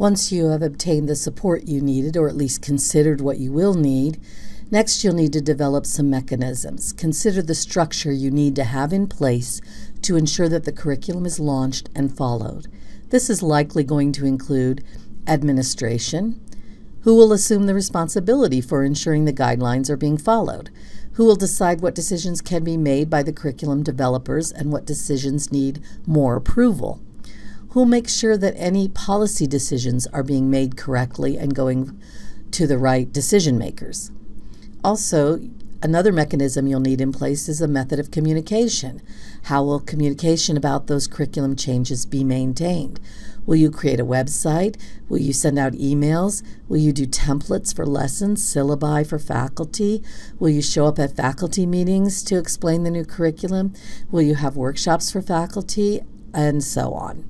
Once you have obtained the support you needed, or at least considered what you will need, next you'll need to develop some mechanisms. Consider the structure you need to have in place to ensure that the curriculum is launched and followed. This is likely going to include administration. Who will assume the responsibility for ensuring the guidelines are being followed? Who will decide what decisions can be made by the curriculum developers and what decisions need more approval? Who will make sure that any policy decisions are being made correctly and going to the right decision makers? Also, another mechanism you'll need in place is a method of communication. How will communication about those curriculum changes be maintained? Will you create a website? Will you send out emails? Will you do templates for lessons, syllabi for faculty? Will you show up at faculty meetings to explain the new curriculum? Will you have workshops for faculty? And so on.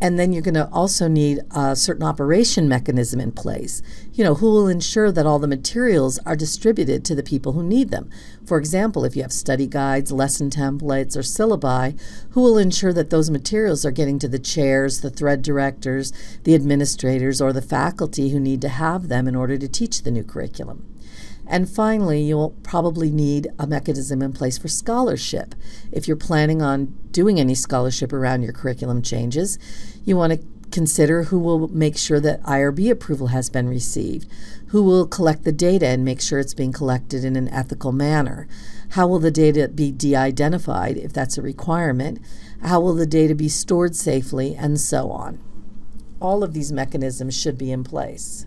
And then you're going to also need a certain operation mechanism in place. Who will ensure that all the materials are distributed to the people who need them? For example, if you have study guides, lesson templates, or syllabi, who will ensure that those materials are getting to the chairs, the thread directors, the administrators, or the faculty who need to have them in order to teach the new curriculum? And finally, you'll probably need a mechanism in place for scholarship. If you're planning on doing any scholarship around your curriculum changes, you want to consider who will make sure that IRB approval has been received, who will collect the data and make sure it's being collected in an ethical manner, how will the data be de-identified if that's a requirement, how will the data be stored safely, and so on. All of these mechanisms should be in place.